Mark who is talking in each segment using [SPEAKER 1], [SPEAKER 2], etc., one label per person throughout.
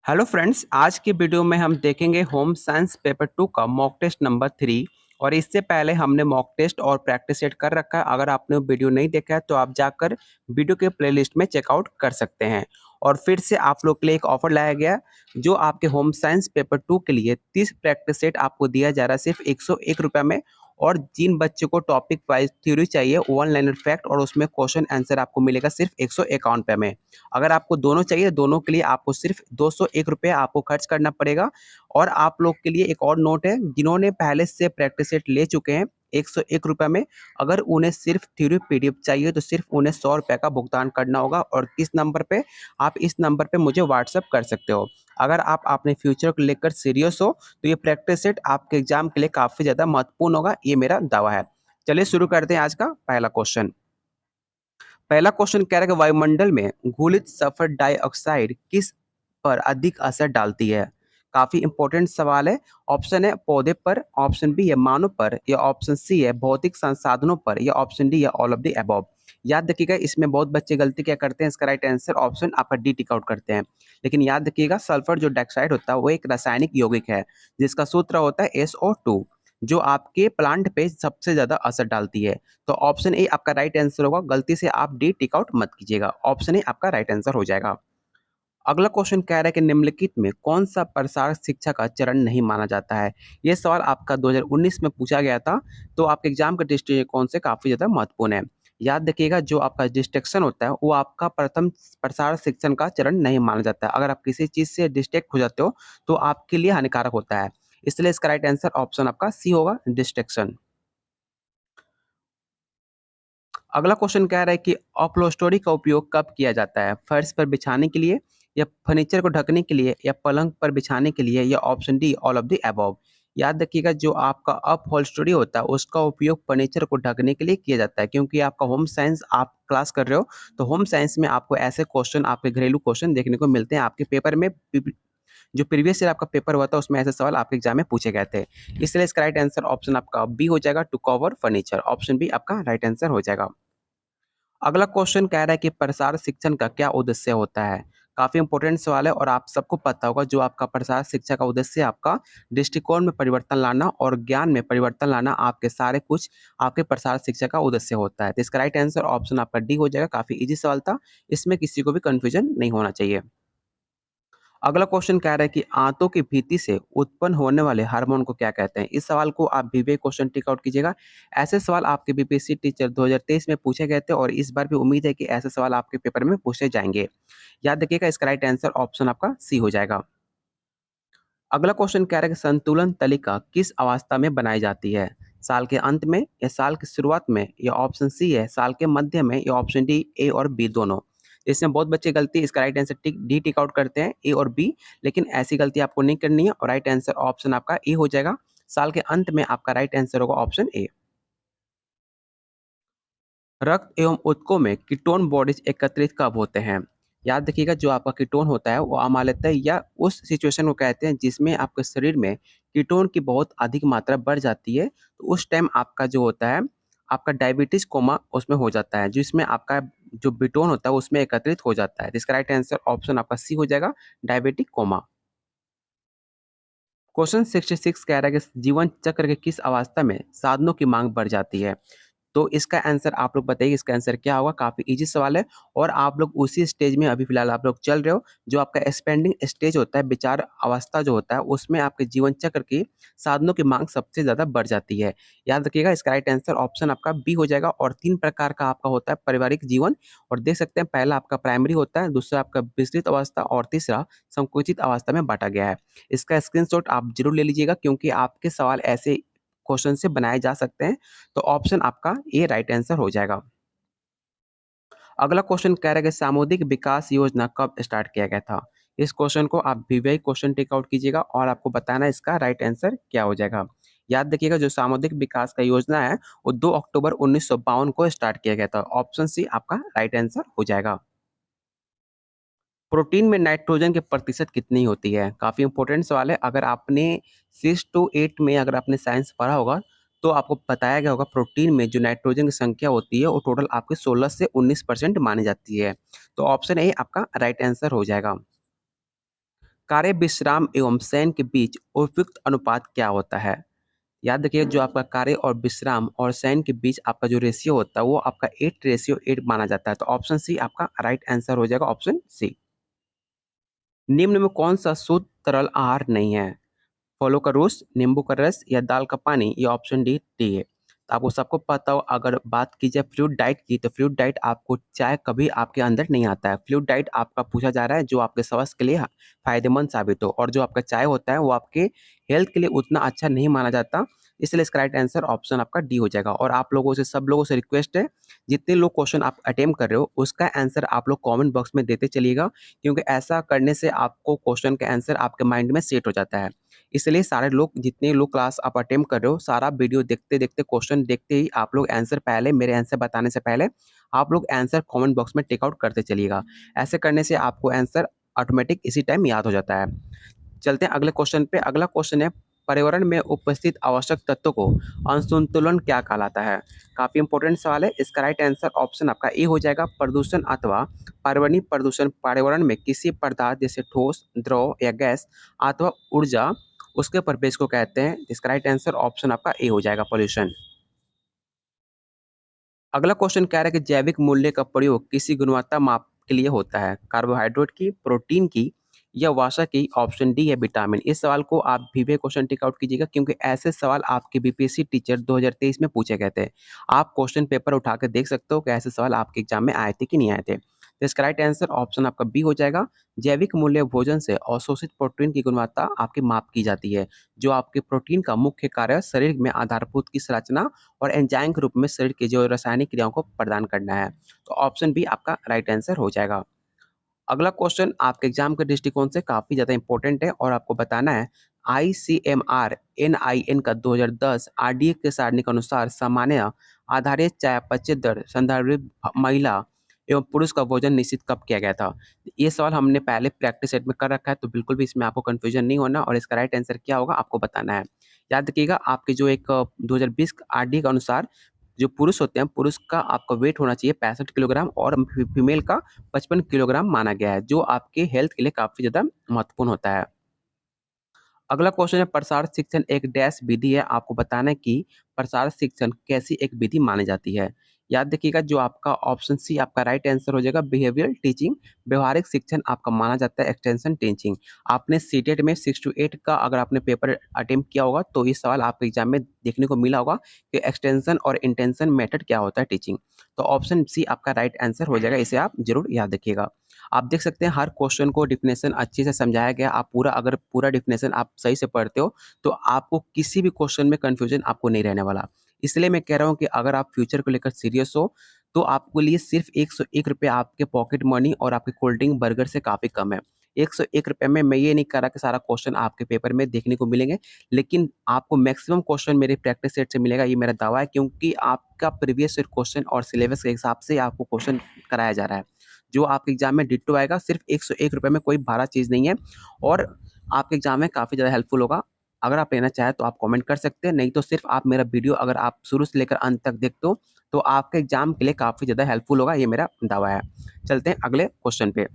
[SPEAKER 1] Hello friends, आज की video में हम देखेंगे होम साइंस पेपर 2 का मॉक टेस्ट नंबर 3। और इससे पहले हमने मॉक टेस्ट और प्रैक्टिस सेट कर रखा है। अगर आपने वो वीडियो नहीं देखा है तो आप जाकर वीडियो के प्लेलिस्ट में चेकआउट कर सकते हैं। और फिर से आप लोग के लिए एक ऑफर लाया गया, जो आपके होम साइंस पेपर 2 के लिए 30 प्रैक्टिस सेट आपको दिया जा रहा है सिर्फ 101 रुपये में। और जिन बच्चों को टॉपिक वाइज थ्योरी चाहिए, वन लाइनर फैक्ट और उसमें क्वेश्चन आंसर आपको मिलेगा सिर्फ 151 रुपये में। अगर आपको दोनों चाहिए, दोनों के लिए आपको सिर्फ 201 रुपये आपको खर्च करना पड़ेगा। और आप लोग के लिए एक और नोट है, जिन्होंने पहले से प्रैक्टिस सेट ले चुके हैं 101 रुपये में, अगर उन्हें सिर्फ थ्योरी पीडीएफ चाहिए तो सिर्फ उन्हें 100 रुपये का भुगतान करना होगा। और किस नंबर पे? आप इस नंबर पे मुझे व्हाट्सअप कर सकते हो। अगर आप अपने फ्यूचर को लेकर सीरियस हो तो ये प्रैक्टिस सेट आपके एग्जाम के लिए काफ़ी ज़्यादा महत्वपूर्ण होगा, ये मेरा दावा है। चलिए शुरू करते हैं आज का पहला क्वेश्चन। पहला क्वेश्चन कह रहा है कि वायुमंडल में घुलित सल्फर डाइऑक्साइड किस पर अधिक असर डालती है? काफी इंपॉर्टेंट सवाल है। ऑप्शन है पौधे पर, ऑप्शन बी है मानव पर, या ऑप्शन सी है भौतिक संसाधनों पर, या ऑप्शन डी है ऑल ऑफ द अबव। याद रखिएगा, इसमें बहुत बच्चे गलती क्या करते हैं, इसका राइट आंसर ऑप्शन आपका डी टिक आउट करते हैं। लेकिन याद रखिएगा, सल्फर जो डाइऑक्साइड होता है वो एक रासायनिक यौगिक है, जिसका सूत्र होता है SO2, जो आपके प्लांट पे सबसे ज्यादा असर डालती है। तो ऑप्शन ए आपका राइट आंसर होगा। गलती से आप डी टिक आउट मत कीजिएगा, ऑप्शन ए आपका राइट आंसर हो जाएगा। अगला क्वेश्चन कह रहा है कि निम्नलिखित में कौन सा प्रसार शिक्षा का चरण नहीं माना जाता है? ये सवाल आपका 2019 में पूछा गया था, तो आपके एग्जाम के दृष्टिकोण से काफी ज्यादा महत्वपूर्ण है। याद रखिएगा, जो आपका डिस्ट्रैक्शन होता है वो आपका प्रथम प्रसार शिक्षण का चरण नहीं माना जाता है। अगर आप किसी चीज से डिस्ट्रैक्ट हो जाते हो तो आपके लिए हानिकारक होता है। इसलिए इसका राइट आंसर ऑप्शन आपका सी होगा, डिस्ट्रैक्शन। अगला क्वेश्चन कह रहा है कि अपहोल्स्टरी का उपयोग कब किया जाता है? फर्श पर बिछाने के लिए, या फर्नीचर को ढकने के लिए, या पलंग पर बिछाने के लिए, या option D all of the above. याद रखिएगा, जो आपका अपहोल्स्टरी होता है उसका उपयोग फर्नीचर को ढकने के लिए किया जाता है, क्योंकि आपका होम साइंस आप क्लास कर रहे हो। तो होम साइंस में आपको ऐसे क्वेश्चन, आपके घरेलू क्वेश्चन देखने को मिलते हैं आपके पेपर में। जो प्रीवियस ईयर आपका पेपर हुआ था उसमें ऐसे सवाल आपके एग्जाम में पूछे गए थे। इसलिए इसका राइट आंसर ऑप्शन आपका बी हो जाएगा, to cover furniture. Option B आपका राइट आंसर हो जाएगा। अगला क्वेश्चन कह रहा है कि प्रसार शिक्षण का क्या उद्देश्य होता है? काफी इंपॉर्टेंट सवाल है और आप सबको पता होगा, जो आपका प्रसार शिक्षा का उद्देश्य है आपका दृष्टिकोण में परिवर्तन लाना और ज्ञान में परिवर्तन लाना, आपके सारे कुछ आपके प्रसार शिक्षा का उद्देश्य होता है। तो इसका राइट आंसर ऑप्शन आपका डी हो जाएगा। काफी इजी सवाल था, इसमें किसी को भी कंफ्यूजन नहीं होना चाहिए। अगला क्वेश्चन कह रहा है कि आंतों की भीति से उत्पन्न होने वाले हार्मोन को क्या कहते हैं? इस सवाल को आप भी क्वेश्चन टिक आउट कीजिएगा। ऐसे सवाल आपके बीपीएससी टीचर 2023 में पूछे गए थे और इस बार भी उम्मीद है कि ऐसे सवाल आपके पेपर में पूछे जाएंगे। याद रखिएगा, इसका राइट आंसर ऑप्शन आपका सी हो जाएगा। अगला क्वेश्चन कह रहा है कि संतुलन तालिका किस अवस्था में बनाई जाती है? साल के अंत में, या साल की शुरुआत में, या ऑप्शन सी है साल के मध्य में, या ऑप्शन डी ए और बी दोनों। इसमें बहुत बच्चे गलती, इसका right answer D tick out करते हैं, ए और बी। लेकिन ऐसी गलती आपको नहीं करनी है और राइट आंसर ऑप्शन आपका ए हो जाएगा। साल के अंत में आपका राइट आंसर होगा ऑप्शन ए। रक्त एवं ऊतकों में कीटोन बॉडीज एकत्रित कब होते हैं? याद रखिएगा, जो आपका कीटोन होता है वो अम्लता या उस सिचुएशन को कहते हैं जिसमें आपके शरीर में कीटोन की बहुत अधिक मात्रा बढ़ जाती है। तो उस टाइम आपका जो होता है, आपका डायबिटीज कोमा उसमें हो जाता है, जिसमें आपका जो कीटोन होता है उसमें एकत्रित हो जाता है। तो इसका राइट आंसर ऑप्शन आपका सी हो जाएगा, डायबिटिक कोमा। क्वेश्चन 66 कह रहा है कि जीवन चक्र के किस अवस्था में साधनों की मांग बढ़ जाती है? तो इसका आंसर आप लोग बताइए, इसका आंसर क्या होगा? काफ़ी ईज़ी सवाल है और आप लोग उसी स्टेज में अभी फ़िलहाल आप लोग चल रहे हो, जो आपका एक्सपेंडिंग स्टेज होता है, विचार अवस्था जो होता है, उसमें आपके जीवन चक्र की साधनों की माँग सबसे ज़्यादा बढ़ जाती है। याद रखिएगा, इसका राइट आंसर ऑप्शन आपका बी हो जाएगा। और 3 प्रकार का आपका होता है पारिवारिक जीवन, और देख सकते हैं पहला आपका प्राइमरी होता है, दूसरा आपका विस्तृत अवस्था और तीसरा संकुचित अवस्था में बाँटा गया है। इसका स्क्रीनशॉट आप ज़रूर ले लीजिएगा, क्योंकि आपके सवाल ऐसे क्वेश्चन से बनाए जा सकते हैं। तो ऑप्शन आपका ए राइट आंसर हो जाएगा। अगला क्वेश्चन कह रहा है कि सामुदायिक विकास योजना कब स्टार्ट किया गया था? इस क्वेश्चन को आप वीवीआई क्वेश्चन टेक आउट कीजिएगा और आपको बताना इसका राइट आंसर क्या हो जाएगा। याद रखिएगा, जो सामुदायिक विकास का योजना है वो 2 अक्टूबर 1952 को स्टार्ट किया गया था। ऑप्शन सी आपका राइट आंसर हो जाएगा। प्रोटीन में नाइट्रोजन की प्रतिशत कितनी होती है? काफ़ी इंपॉर्टेंट सवाल है। अगर आपने 6 टू 8 में अगर आपने साइंस पढ़ा होगा, तो आपको बताया गया होगा प्रोटीन में जो नाइट्रोजन की संख्या होती है वो टोटल आपके 16 से 19% मानी जाती है। तो ऑप्शन ए आपका राइट आंसर हो जाएगा। कार्य विश्राम एवं शयन के बीच उपयुक्त अनुपात क्या होता है? याद रखिए जो आपका कार्य और विश्राम और शयन के बीच आपका जो रेशियो होता है वो आपका 8:8 माना जाता है। तो ऑप्शन सी आपका राइट आंसर हो जाएगा, ऑप्शन सी। निम्न में कौन-सा शुद्ध तरल आहार नहीं है? फलों का जूस, नींबू का रस या दाल का पानी, या ऑप्शन डी टी है। तो आपको सबको पता हो, अगर बात की जाए फ्रूट डाइट की, तो फ्रूट डाइट आपको चाय कभी आपके अंदर नहीं आता है। फ्रूट डाइट आपका पूछा जा रहा है जो आपके स्वास्थ्य के लिए फ़ायदेमंद साबित हो, और जो आपका चाय होता है वो आपके हेल्थ के लिए उतना अच्छा नहीं माना जाता। इसलिए इसका राइट आंसर ऑप्शन आपका डी हो जाएगा। और आप लोगों से, सब लोगों से रिक्वेस्ट है, जितने लोग क्वेश्चन आप अटेम्प्ट कर रहे हो उसका आंसर आप लोग कमेंट बॉक्स में देते चलिएगा, क्योंकि ऐसा करने से आपको क्वेश्चन का आंसर आपके माइंड में सेट हो जाता है। इसलिए सारे लोग, जितने लोग क्लास आप अटेम्प्ट कर रहे हो, सारा वीडियो देखते-देखते, क्वेश्चन देखते ही आप लोग आंसर, पहले मेरे आंसर बताने से पहले आप लोग आंसर कमेंट बॉक्स में टिक आउट करते चलिएगा। ऐसे करने से आपको आंसर ऑटोमेटिक इसी टाइम याद हो जाता है। चलते हैं अगले क्वेश्चन पे। अगला क्वेश्चन है, पर्यावरण में उपस्थित आवश्यक तत्वों को असंतुलन क्या कहलाता है? काफ़ी इंपॉर्टेंट सवाल है। इसका राइट आंसर ऑप्शन आपका ए हो जाएगा, प्रदूषण अथवा पर्यावरणीय प्रदूषण। पर्यावरण में किसी पदार्थ जैसे ठोस, द्रव या गैस अथवा ऊर्जा, उसके प्रवेश को कहते हैं। इसका राइट आंसर ऑप्शन आपका ए हो जाएगा, पॉल्यूशन। अगला क्वेश्चन कह रहा है कि जैविक मूल्य का प्रयोग किसी गुणवत्ता माप के लिए होता है? कार्बोहाइड्रेट की, प्रोटीन की, या वसा की, ऑप्शन डी है विटामिन। इस सवाल को आप भी क्वेश्चन टिक आउट कीजिएगा, क्योंकि ऐसे सवाल आपके बीपीएससी टीचर 2023 में पूछे गए थे। आप क्वेश्चन पेपर उठा के देख सकते हो कि ऐसे सवाल आपके एग्जाम में आए थे कि नहीं आए थे। तो इसका राइट आंसर ऑप्शन आपका बी हो जाएगा। जैविक मूल्य भोजन से अवशोषित प्रोटीन की गुणवत्ता आपकी माप की जाती है। जो आपके प्रोटीन का मुख्य कार्य शरीर में आधारभूत की संरचना और एंजाइम के रूप में शरीर की जो रासायनिक क्रियाओं को प्रदान करना है। तो ऑप्शन बी आपका राइट आंसर हो जाएगा। अगला क्वेश्चन आपके एग्जाम के दृष्टिकोण से काफ़ी ज़्यादा इंपॉर्टेंट है, और आपको बताना है, आईसीएमआर एनआईएन का 2010 आरडीए के सारणी के अनुसार सामान्य आधारित चयापचय दर संदर्भित महिला एवं पुरुष का वजन निश्चित कब किया गया था? ये सवाल हमने पहले प्रैक्टिस सेट में कर रखा है, तो बिल्कुल भी इसमें आपको कंफ्यूजन नहीं होना, और इसका राइट आंसर क्या होगा आपको बताना है। याद रखिएगा, आपके जो एक 2020 आरडीए के अनुसार जो पुरुष होते हैं, पुरुष का आपका वेट होना चाहिए 65 किलोग्राम, और फीमेल का 55 किलोग्राम माना गया है, जो आपके हेल्थ के लिए काफ़ी ज़्यादा महत्वपूर्ण होता है। अगला क्वेश्चन है, प्रसार शिक्षण एक डैश विधि है। आपको बताना है कि प्रसार शिक्षण कैसी एक विधि मानी जाती है? याद रखिएगा, जो आपका ऑप्शन सी आपका राइट आंसर हो जाएगा, बिहेवियरल टीचिंग। व्यवहारिक शिक्षण आपका माना जाता है एक्सटेंशन टीचिंग। आपने सीटेट में 6 टू 8 का अगर आपने पेपर अटेम्प्ट किया होगा, तो ये सवाल आपके एग्जाम में देखने को मिला होगा कि एक्सटेंशन और इंटेंशन मेथड क्या होता है टीचिंग। तो ऑप्शन सी आपका राइट आंसर हो जाएगा, इसे आप जरूर याद रखिएगा। आप देख सकते हैं हर क्वेश्चन को डिफिनेशन अच्छे से समझाया गया। आप पूरा, अगर पूरा डिफिनेशन आप सही से पढ़ते हो, तो आपको किसी भी क्वेश्चन में कन्फ्यूजन आपको नहीं रहने वाला। इसलिए मैं कह रहा हूँ कि अगर आप फ्यूचर को लेकर सीरियस हो, तो आपके लिए सिर्फ ₹101 आपके पॉकेट मनी और आपके कोल्ड ड्रिंक, बर्गर से काफ़ी कम है। ₹101 में मैं ये नहीं कह रहा कि सारा क्वेश्चन आपके पेपर में देखने को मिलेंगे, लेकिन आपको मैक्सिमम क्वेश्चन मेरे प्रैक्टिस सेट से मिलेगा, ये मेरा दावा है, क्योंकि आपका प्रीवियस ईयर क्वेश्चन और सिलेबस के हिसाब से आपको क्वेश्चन कराया जा रहा है। जो आपके एग्जाम में डिट्टो आएगा, सिर्फ ₹101 में कोई भारा चीज़ नहीं है, और आपके एग्जाम में काफ़ी ज़्यादा हेल्पफुल होगा। अगर आप लेना चाहें तो आप कमेंट कर सकते हैं, नहीं तो सिर्फ आप मेरा वीडियो अगर आप शुरू से लेकर अंत तक देखते हो, तो आपके एग्जाम के लिए काफ़ी ज़्यादा हेल्पफुल होगा, ये मेरा दावा है। चलते हैं अगले क्वेश्चन पे।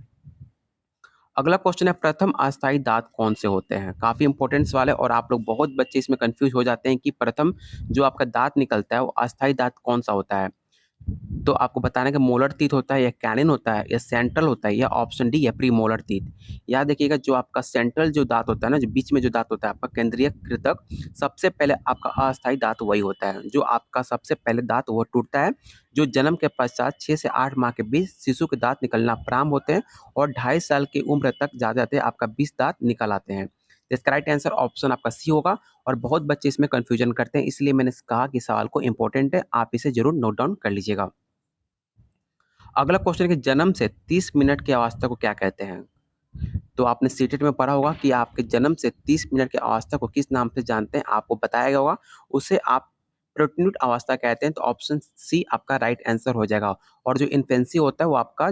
[SPEAKER 1] अगला क्वेश्चन है, प्रथम अस्थायी दाँत कौन से होते हैं? काफ़ी इंपॉर्टेंट सवाल है, और आप लोग, बहुत बच्चे इसमें कन्फ्यूज़ हो जाते हैं कि प्रथम जो आपका दाँत निकलता है वो अस्थायी दाँत कौन-सा होता है? तो आपको बताना है कि मोलर टीथ होता है, या कैनिन होता है, या सेंट्रल होता है, या ऑप्शन डी है प्रीमोलर टीथ। याद रखिएगा, जो आपका सेंट्रल जो दाँत होता है ना, जो बीच में जो दाँत होता है आपका केंद्रीय कृतक, सबसे पहले आपका अस्थायी दाँत वही होता है। जो आपका सबसे पहले दाँत वो टूटता है, जो जन्म के पश्चात 6 से 8 माह के बीच शिशु के दाँत निकलना प्रारंभ होते हैं, और 2.5 साल की उम्र तक जाते-जाते आपका 20 दाँत निकल आते हैं। तो इसका राइट आंसर ऑप्शन आपका सी होगा, और बहुत बच्चे इसमें कन्फ्यूजन करते हैं, इसलिए मैंने कहा कि सवाल को इम्पोर्टेंट है, आप इसे ज़रूर नोट डाउन कर लीजिएगा। अगला क्वेश्चन है कि जन्म से 30 मिनट की अवस्था को क्या कहते हैं? तो आपने सीटेट में पढ़ा होगा कि आपके जन्म से 30 मिनट की अवस्था को किस नाम से जानते हैं, आपको बताया गया होगा। उसे आप प्रोट्यूट अवस्था कहते हैं, तो ऑप्शन सी आपका राइट आंसर हो जाएगा। और जो इन्फेंसी होता है वो आपका,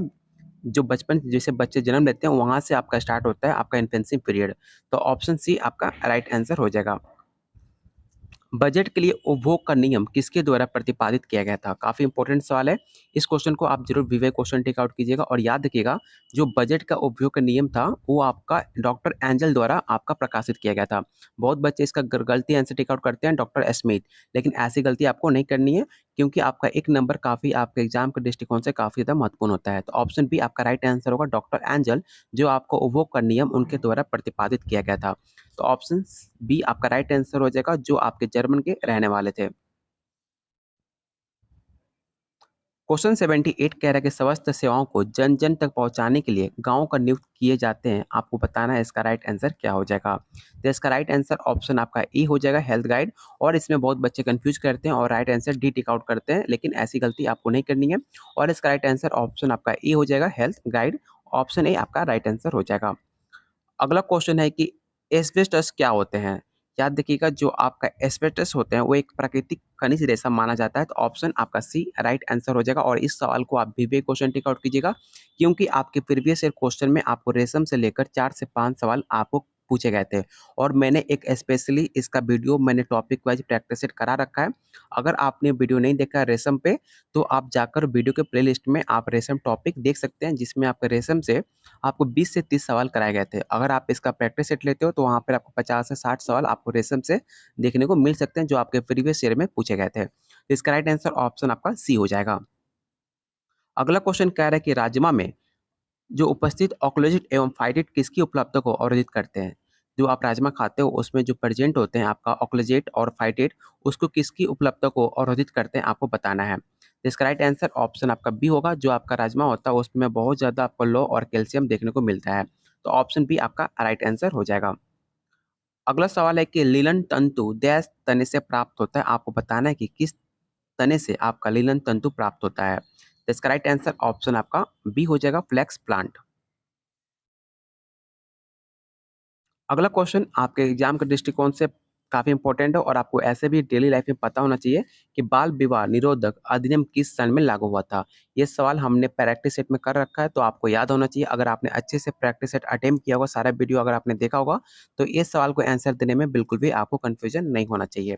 [SPEAKER 1] जो बचपन जैसे बच्चे जन्म लेते हैं वहाँ से आपका स्टार्ट होता है आपका इन्फेंसी पीरियड। तो ऑप्शन सी आपका राइट आंसर हो जाएगा। बजट के लिए उपभोग का नियम किसके द्वारा प्रतिपादित किया गया था? काफ़ी इंपॉर्टेंट सवाल है। इस क्वेश्चन को आप ज़रूर विवेक क्वेश्चन टेक आउट कीजिएगा और याद रखिएगा, जो बजट का उपयोग का नियम था, वो आपका डॉक्टर एंजल द्वारा आपका प्रकाशित किया गया था। बहुत बच्चे इसका गलती आंसर टेक आउट करते हैं डॉक्टर स्मिथ, लेकिन ऐसी गलती आपको नहीं करनी है, क्योंकि आपका एक नंबर काफ़ी आपके एग्जाम के दृष्टिकोण से काफ़ी ज़्यादा महत्वपूर्ण होता है। तो ऑप्शन बी आपका राइट आंसर होगा, डॉक्टर एंजल, जो आपको उपभोग का नियम उनके द्वारा प्रतिपादित किया गया था। तो ऑप्शन बी आपका राइट आंसर हो जाएगा, जो आपके जर्मन के रहने वाले थे। क्वेश्चन 78 कह रहा है कि स्वास्थ्य सेवाओं को जन जन तक पहुंचाने के लिए गांव का नियुक्त किए जाते हैं। आपको बताना है इसका राइट आंसर क्या हो जाएगा। तो इसका राइट आंसर ऑप्शन आपका ई हो जाएगा, हेल्थ गाइड। और इसमें बहुत बच्चे कंफ्यूज करते हैं और right answer D tick out करते हैं, लेकिन ऐसी गलती आपको नहीं करनी है। और इसका राइट आंसर ऑप्शन आपका ई हो जाएगा, हेल्थ गाइड। ऑप्शन ए आपका राइट आंसर हो जाएगा। अगला क्वेश्चन है कि एस्बेस्टस क्या होते हैं? याद रखिएगा, जो आपका एस्बेस्टस होते हैं वो एक प्राकृतिक खनिज रेशा माना जाता है। तो ऑप्शन आपका सी राइट आंसर हो जाएगा। और इस सवाल को आप भी क्वेश्चन टिक आउट कीजिएगा, क्योंकि आपके प्रीवियस ईयर क्वेश्चन में आपको रेशम से लेकर 4 से 5 सवाल आपको पूछे गए थे। और मैंने एक स्पेशली इसका वीडियो मैंने टॉपिक वाइज प्रैक्टिस सेट करा रखा है। अगर आपने वीडियो नहीं देखा है रेशम पे, तो आप जाकर वीडियो के प्लेलिस्ट में आप रेशम टॉपिक देख सकते हैं, जिसमें आपके रेशम से आपको 20 से 30 सवाल कराए गए थे। अगर आप इसका प्रैक्टिस सेट लेते हो, तो वहाँ पर आपको 50 से 60 सवाल आपको रेशम से देखने को मिल सकते हैं, जो आपके प्रीवियस ईयर में पूछे गए थे। तो इसका राइट आंसर ऑप्शन आपका सी हो जाएगा। अगला क्वेश्चन कह रहा है कि राजमा में जो उपस्थित ऑक्लोजिट एवं फाइटेट किसकी उपलब्धता को अवरोधित करते हैं? जो आप राजमा खाते हो उसमें जो प्रेजेंट होते हैं आपका ऑक्लोजेट और फाइटेट, उसको किसकी उपलब्धता को अवरोधित करते हैं, आपको बताना है। तो इसका राइट आंसर ऑप्शन आपका बी होगा, जो आपका राजमा होता है उसमें बहुत ज़्यादा आपको लो और कैल्शियम देखने को मिलता है। तो ऑप्शन बी आपका राइट आंसर हो जाएगा। अगला सवाल है कि लीलन तंतु डैश तने से प्राप्त होता है। आपको बताना है कि किस तने से आपका लीलन तंतु प्राप्त होता है। तो इसका राइट आंसर ऑप्शन आपका बी हो जाएगा, फ्लैक्स प्लांट। अगला क्वेश्चन आपके एग्जाम के दृष्टिकोण से काफ़ी इंपॉर्टेंट है और आपको ऐसे भी डेली लाइफ में पता होना चाहिए कि बाल विवाह निरोधक अधिनियम किस सन में लागू हुआ था। ये सवाल हमने प्रैक्टिस सेट में कर रखा है, तो आपको याद होना चाहिए। अगर आपने अच्छे से प्रैक्टिस सेट अटेम्प्ट किया होगा, सारा वीडियो अगर आपने देखा होगा, तो इस सवाल को आंसर देने में बिल्कुल भी आपको कन्फ्यूजन नहीं होना चाहिए।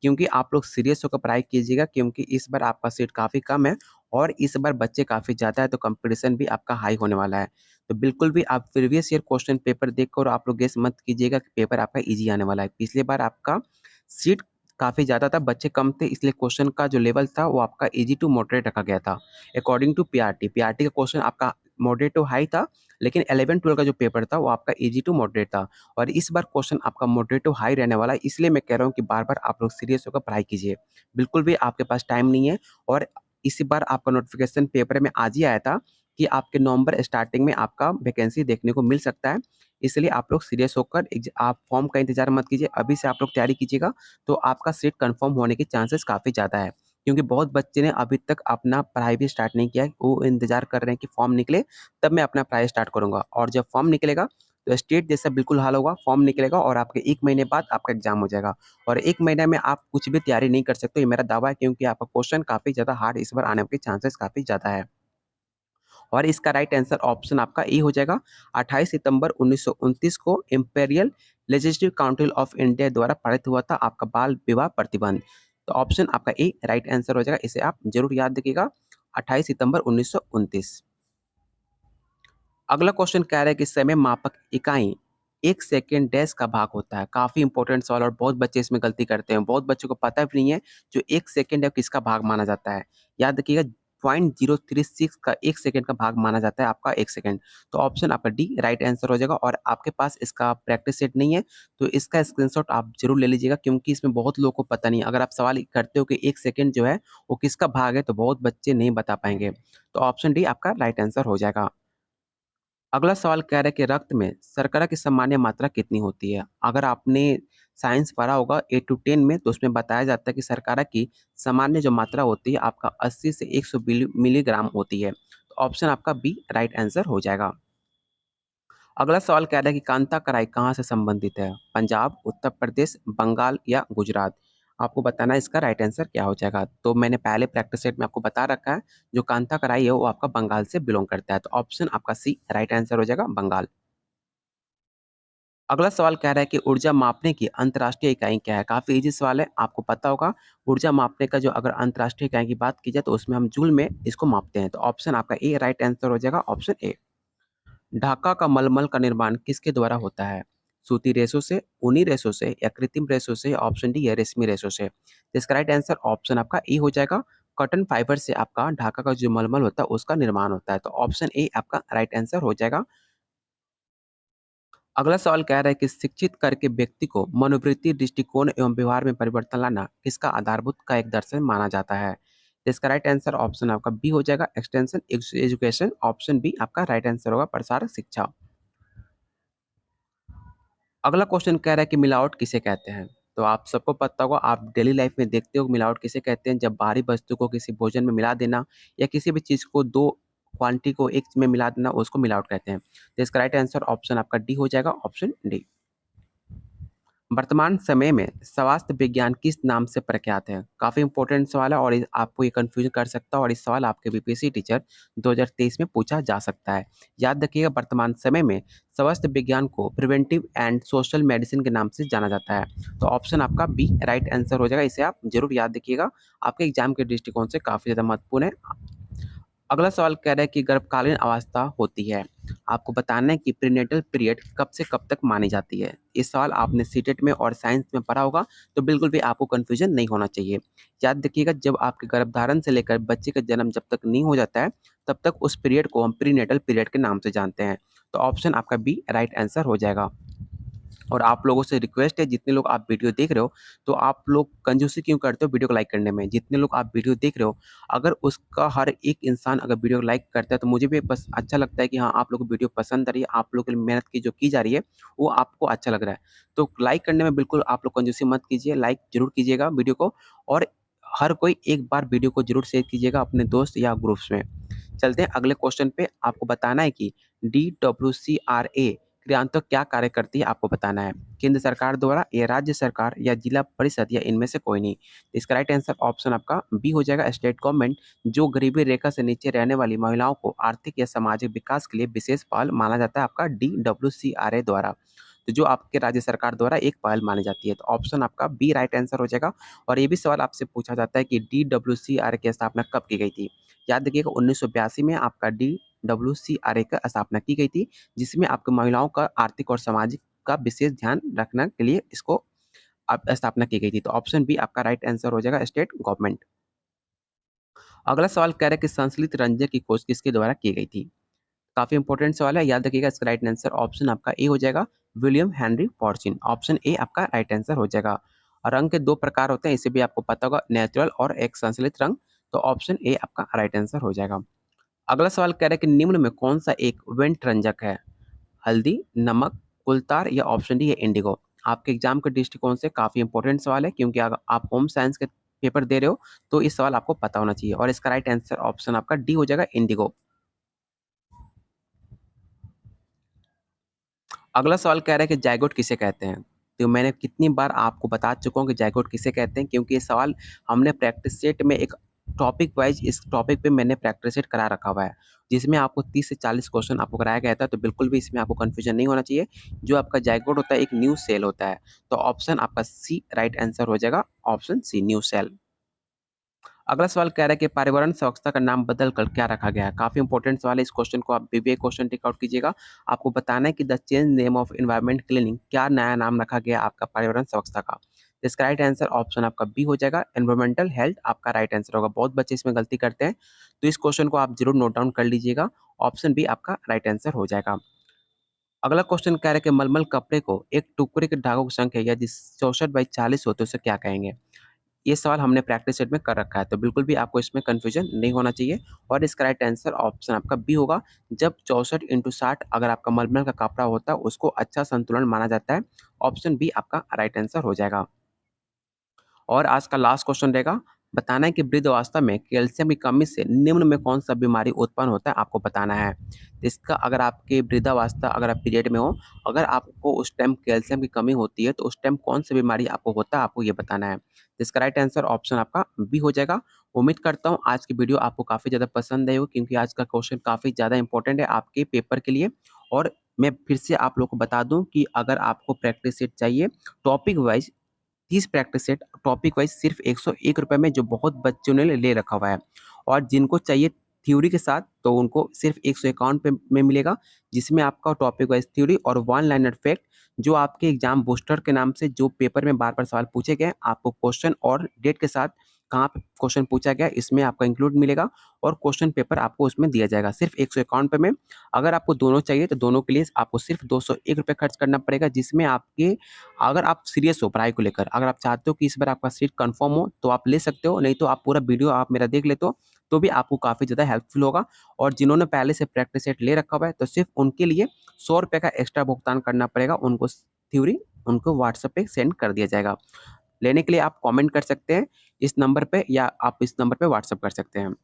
[SPEAKER 1] क्योंकि आप लोग सीरियस होकर पढ़ाई कीजिएगा, क्योंकि इस बार आपका सीट काफ़ी कम है और इस बार बच्चे काफ़ी ज़्यादा है, तो कंपटीशन भी आपका हाई होने वाला है। तो बिल्कुल भी आप प्रीवियस ईयर क्वेश्चन पेपर देखकर आप लोग गेस मत कीजिएगा कि पेपर आपका ईज़ी आने वाला है। पिछली बार आपका सीट काफ़ी ज़्यादा था, बच्चे कम थे, इसलिए क्वेश्चन का जो लेवल था वो आपका ईज़ी टू मॉडरेट रखा गया था। अकॉर्डिंग टू पीआरटी, पीआरटी का क्वेश्चन आपका मॉडरेट टू हाई था, लेकिन 11-12 का जो पेपर था वो आपका ईज़ी टू मॉडरेट था। और इस बार क्वेश्चन आपका मॉडरेट टू हाई रहने वाला है, इसलिए मैं कह रहा हूँ कि बार-बार आप लोग सीरियस होकर पढ़ाई कीजिए। बिल्कुल भी आपके पास टाइम नहीं है। और इस बार आपका नोटिफ़िकेशन पेपर में आज ही आया था कि आपके नवंबर स्टार्टिंग में आपका वैकेंसी देखने को मिल सकता है। इसलिए आप लोग सीरियस होकर आप फॉर्म का इंतज़ार मत कीजिए, अभी से आप लोग तैयारी कीजिएगा, तो आपका सीट कन्फर्म होने के चांसेस काफ़ी ज़्यादा है। क्योंकि बहुत बच्चे ने अभी तक अपना पढ़ाई भी स्टार्ट नहीं किया है, वो इंतज़ार कर रहे हैं कि फॉर्म निकले, तब मैं अपना पढ़ाई स्टार्ट करूँगा। और जब फॉर्म निकलेगा, तो स्टेट जैसा बिल्कुल हाल होगा, फॉर्म निकलेगा और आपके 1 महीने बाद आपका एग्ज़ाम हो जाएगा। और 1 महीने में आप कुछ भी तैयारी नहीं कर सकते, ये मेरा दावा है, क्योंकि आपका क्वेश्चन काफ़ी ज़्यादा हार्ड इस बार आने के चांसेस काफ़ी ज़्यादा है। और इसका राइट आंसर ऑप्शन आपका ए हो जाएगा। 28 सितंबर 1929 को imperial legislative council of India द्वारा पारित हुआ था आपका बाल विवाह प्रतिबंध। तो ऑप्शन आपका ए राइट आंसर हो जाएगा, इसे आप जरूर याद रखिएगा, 28 सितंबर 1929। अगला क्वेश्चन कह रहा है कि समय मापक इकाई 1 सेकंड डैश का भाग होता है। काफ़ी इंपॉर्टेंट सवाल और बहुत बच्चे इसमें गलती करते हैं। बहुत बच्चों को पता भी नहीं है जो 1 सेकंड है किसका भाग माना जाता है। याद रखिएगा, 0.036 का 1 सेकंड का भाग माना जाता है आपका 1 सेकंड। तो ऑप्शन आपका डी राइट आंसर हो जाएगा। और आपके पास इसका प्रैक्टिस सेट नहीं है, तो इसका स्क्रीनशॉट आप ज़रूर ले लीजिएगा, क्योंकि इसमें बहुत लोगों को पता नहीं है। अगर आप सवाल करते हो कि 1 सेकंड जो है वो किसका भाग है, तो बहुत बच्चे नहीं बता पाएँगे। तो ऑप्शन डी आपका राइट आंसर हो जाएगा। अगला सवाल कह रहा है कि रक्त में शर्करा की सामान्य मात्रा कितनी होती है? अगर आपने साइंस पढ़ा होगा 8 टू 10 में, तो उसमें बताया जाता है कि शर्करा की सामान्य जो मात्रा होती है आपका 80 से 100 मिलीग्राम होती है। तो ऑप्शन आपका बी राइट आंसर हो जाएगा। अगला सवाल कह रहा है कि कांता कराई कहाँ से संबंधित है? पंजाब, उत्तर प्रदेश, बंगाल या गुजरात? आपको बताना है इसका राइट आंसर क्या हो जाएगा। तो मैंने पहले प्रैक्टिस सेट में आपको बता रखा है, जो कांता कराई है वो आपका बंगाल से बिलोंग करता है। तो ऑप्शन आपका सी राइट आंसर हो जाएगा, बंगाल। अगला सवाल कह रहा है कि ऊर्जा मापने की अंतर्राष्ट्रीय इकाई क्या है? काफ़ी ईज़ी सवाल है, आपको पता होगा। ऊर्जा मापने का जो अगर अंतर्राष्ट्रीय इकाई की बात की जाए तो उसमें हम जूल में इसको मापते हैं। तो ऑप्शन आपका ए राइट आंसर हो जाएगा, ऑप्शन ए। ढाका का मलमल का निर्माण किसके द्वारा होता है? सूती रेशों से, ऊनी रेशों से या कृत्रिम रेशों से? ऑप्शन डी है रेशमी रेशों से। तो इसका राइट आंसर ऑप्शन आपका ए हो जाएगा। कॉटन फाइबर से आपका ढाका का जो मलमल होता है उसका निर्माण होता है। तो ऑप्शन ए आपका राइट आंसर हो जाएगा। अगला सवाल कह रहा है कि शिक्षित करके व्यक्ति को मनोवृत्ति, दृष्टिकोण एवं व्यवहार में परिवर्तन लाना किसका आधारभूत का एक दर्शन माना जाता है? तो इसका राइट आंसर ऑप्शन आपका बी हो जाएगा, एक्सटेंशन एजुकेशन। ऑप्शन बी आपका राइट आंसर होगा, प्रसार शिक्षा। अगला क्वेश्चन कह रहा है कि मिलावट किसे कहते हैं? तो आप सबको पता होगा, आप डेली लाइफ में देखते हो मिलावट किसे कहते हैं। जब बाहरी वस्तु को किसी भोजन में मिला देना या किसी भी चीज़ को 2 क्वांटिटी को एक में मिला देना, उसको मिलावट कहते हैं। तो इसका राइट आंसर ऑप्शन आपका डी हो जाएगा, ऑप्शन डी। वर्तमान समय में स्वास्थ्य विज्ञान किस नाम से प्रख्यात है? काफ़ी इंपॉर्टेंट सवाल है और आपको ये कंफ्यूज कर सकता है और इस सवाल आपके बीपीएससी टीचर 2023 में पूछा जा सकता है। याद रखिएगा, वर्तमान समय में स्वास्थ्य विज्ञान को प्रिवेंटिव एंड सोशल मेडिसिन के नाम से जाना जाता है। तो ऑप्शन आपका बी राइट आंसर हो जाएगा। इसे आप जरूर याद रखिएगा, आपके एग्जाम के दृष्टिकोण से काफ़ी ज़्यादा महत्वपूर्ण है। अगला सवाल कह रहा है कि गर्भकालीन अवस्था होती है, आपको बताना है कि प्रीनेटल पीरियड कब से कब तक मानी जाती है। ये सवाल आपने सीटेट में और साइंस में पढ़ा होगा, तो बिल्कुल भी आपको कन्फ्यूजन नहीं होना चाहिए। याद रखिएगा, जब आपके गर्भधारण से लेकर बच्चे का जन्म जब तक नहीं हो जाता है, तब तक उस पीरियड को हम प्रीनेटल पीरियड के नाम से जानते हैं। तो ऑप्शन आपका बी राइट आंसर हो जाएगा। और आप लोगों से रिक्वेस्ट है, जितने लोग आप वीडियो देख रहे हो, तो आप लोग कंजूसी क्यों करते हो वीडियो को लाइक करने में? जितने लोग आप वीडियो देख रहे हो, अगर उसका हर एक इंसान अगर वीडियो को लाइक करता है, तो मुझे भी बस अच्छा लगता है कि हाँ, आप लोग को वीडियो पसंद आ रही है, आप लोग के लिए मेहनत की जो की जा रही है, वो आपको अच्छा लग रहा है। तो लाइक करने में बिल्कुल आप लोग कंजूसी मत कीजिए, लाइक ज़रूर कीजिएगा वीडियो को। और हर कोई एक बार वीडियो को ज़रूर शेयर कीजिएगा अपने दोस्त या ग्रुप्स में। चलते हैं अगले क्वेश्चन पे। आपको बताना है कि DWCRA क्रियान्वयन क्या कार्य करती है, आपको बताना है। केंद्र सरकार द्वारा या राज्य सरकार या जिला परिषद या इनमें से कोई नहीं। तो इसका राइट आंसर ऑप्शन आपका बी हो जाएगा, स्टेट गवर्नमेंट, जो गरीबी रेखा से नीचे रहने वाली महिलाओं को आर्थिक या सामाजिक विकास के लिए विशेष पहल माना जाता है आपका DWCRA द्वारा। तो जो आपके राज्य सरकार द्वारा एक पहल मानी जाती है। तो ऑप्शन आपका बी राइट आंसर हो जाएगा। और ये भी सवाल आपसे पूछा जाता है कि DWCRA की स्थापना कब की गई थी? याद रखिएगा, 1982 में आपका DWCRA का स्थापना की गई थी, जिसमें आपकी महिलाओं का आर्थिक और सामाजिक का विशेष ध्यान रखने के लिए इसको आप स्थापना की गई थी। तो ऑप्शन बी आपका राइट आंसर हो जाएगा, स्टेट गवर्नमेंट। अगला सवाल कह रहा है कि संश्लिष्ट रंजक की खोज किसके द्वारा की गई थी? काफ़ी इंपॉर्टेंट सवाल है, याद रखिएगा। इसका राइट आंसर ऑप्शन आपका ए हो जाएगा, William Henry Fortune. Option A आपका राइट आंसर हो जाएगा। और रंग के 2 प्रकार होते हैं, इसे भी आपको पता होगा, नेचुरल और एक संश्लिष्ट रंग। तो ऑप्शन ए आपका राइट आंसर हो जाएगा। अगला सवाल कह रहा है कि निम्न में कौन-सा एक वेंट रंजक है? हल्दी, नमक, कुलतार या ऑप्शन डी है इंडिगो। आपके एग्जाम के दृष्टिकोण से काफ़ी इंपॉर्टेंट सवाल है, क्योंकि अगर आप होम साइंस के पेपर दे रहे हो, तो इस सवाल आपको पता होना चाहिए। और इसका राइट आंसर ऑप्शन आपका डी हो जाएगा, इंडिगो। अगला सवाल कह रहा है कि जायगोट किसे कहते हैं? तो मैंने कितनी बार आपको बता चुका हूँ कि जायगोट किसे कहते हैं, क्योंकि ये सवाल हमने प्रैक्टिस सेट में एक टॉपिक वाइज़ इस टॉपिक पे मैंने प्रैक्टिस सेट करा रखा हुआ है, जिसमें आपको 30 से 40 क्वेश्चन आपको कराया गया था। तो बिल्कुल भी इसमें आपको कन्फ्यूजन नहीं होना चाहिए। जो आपका जायगोट होता है, एक न्यू सेल होता है। तो ऑप्शन आपका सी राइट आंसर हो जाएगा, ऑप्शन सी न्यू सेल। अगला सवाल कह रहा है कि पर्यावरण स्वच्छता का नाम बदल कर क्या रखा गया है? काफ़ी इंपॉर्टेंट सवाल है, इस क्वेश्चन को आप विवेक क्वेश्चन टिक आउट कीजिएगा। आपको बताना है कि the change name of environment cleaning, क्या नया नाम रखा गया आपका पर्यावरण स्वच्छता का? तो इसका राइट आंसर ऑप्शन आपका बी हो जाएगा, एनवायरमेंटल हेल्थ आपका राइट आंसर होगा। बहुत बच्चे इसमें गलती करते हैं, तो इस क्वेश्चन को आप जरूर नोट डाउन कर लीजिएगा। ऑप्शन बी आपका राइट आंसर हो जाएगा। अगला क्वेश्चन कह रहा है कि मलमल कपड़े को एक टुकड़े के धागों की संख्या यदि 64/40 हो तो उसे क्या कहेंगे? ये सवाल हमने प्रैक्टिस सेट में कर रखा है, तो बिल्कुल भी आपको इसमें कन्फ्यूजन नहीं होना चाहिए। और इसका राइट आंसर ऑप्शन आपका बी होगा। जब 64/60 अगर आपका मलमल का कपड़ा होता है, उसको अच्छा संतुलन माना जाता है। ऑप्शन बी आपका राइट आंसर हो जाएगा। और आज का लास्ट क्वेश्चन रहेगा, बताना है कि वृद्धावस्था में कैल्शियम की कमी से निम्न में कौन-सा बीमारी उत्पन्न होता है, आपको बताना है। तो इसका अगर आपकी वृद्धावस्था अगर आप पीरियड में हो, अगर आपको उस टाइम कैल्शियम की कमी होती है, तो उस टाइम कौन-सी बीमारी आपको होता है, आपको ये बताना है। तो इसका राइट आंसर ऑप्शन आपका बी हो जाएगा। उम्मीद करता हूँ आज की वीडियो आपको काफ़ी ज़्यादा पसंद आई हो, क्योंकि आज का क्वेश्चन काफ़ी ज़्यादा इंपॉर्टेंट है आपके पेपर के लिए। और मैं फिर से आप लोग को बता दूँ कि अगर आपको प्रैक्टिस सेट चाहिए topic wise 30 practice set topic wise सिर्फ़ ₹101 में जो बहुत बच्चों ने ले रखा हुआ है और जिनको चाहिए थ्योरी के साथ तो उनको सिर्फ़ 151 पे में मिलेगा, जिसमें आपका टॉपिक वाइज़ थ्योरी और वन लाइनर फैक्ट जो आपके एग्ज़ाम बूस्टर के नाम से जो पेपर में बार-बार सवाल पूछे गए, आपको क्वेश्चन और डेट के साथ कहाँ पे क्वेश्चन पूछा गया इसमें आपका इंक्लूड मिलेगा और क्वेश्चन पेपर आपको उसमें दिया जाएगा सिर्फ़ 151 पे में। अगर आपको दोनों चाहिए तो दोनों के लिए आपको सिर्फ़ ₹201 खर्च करना पड़ेगा, जिसमें आपके अगर आप सीरियस हो पढ़ाई को लेकर, अगर आप चाहते हो कि इस बार आपका सीट कन्फर्म हो, तो आप ले सकते हो, नहीं तो आप पूरा वीडियो आप मेरा देख लेते हो, तो भी आपको काफ़ी ज़्यादा हेल्पफुल होगा। और जिन्होंने पहले से प्रैक्टिस सेट ले रखा हुआ है, तो सिर्फ़ उनके लिए ₹100 का एक्स्ट्रा भुगतान करना पड़ेगा, उनको थ्योरी उनको व्हाट्सएप पे सेंड कर दिया जाएगा। लेने के लिए आप कमेंट कर सकते हैं इस नंबर पे या आप इस नंबर पे व्हाट्सएप कर सकते हैं।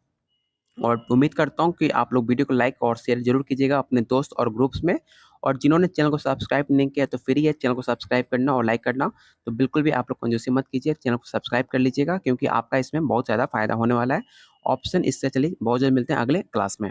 [SPEAKER 1] और उम्मीद करता हूँ कि आप लोग वीडियो को लाइक और शेयर ज़रूर कीजिएगा अपने दोस्त और ग्रुप्स में। और जिन्होंने चैनल को सब्सक्राइब नहीं किया तो फ्री है चैनल को सब्सक्राइब करना और लाइक करना। तो बिल्कुल भी आप लोग कंजूसी मत कीजिए, चैनल को सब्सक्राइब कर लीजिएगा क्योंकि आपका इसमें बहुत ज़्यादा फ़ायदा होने वाला है। ऑप्शन इससे चलिए बहुत जल्द मिलते हैं अगले क्लास में।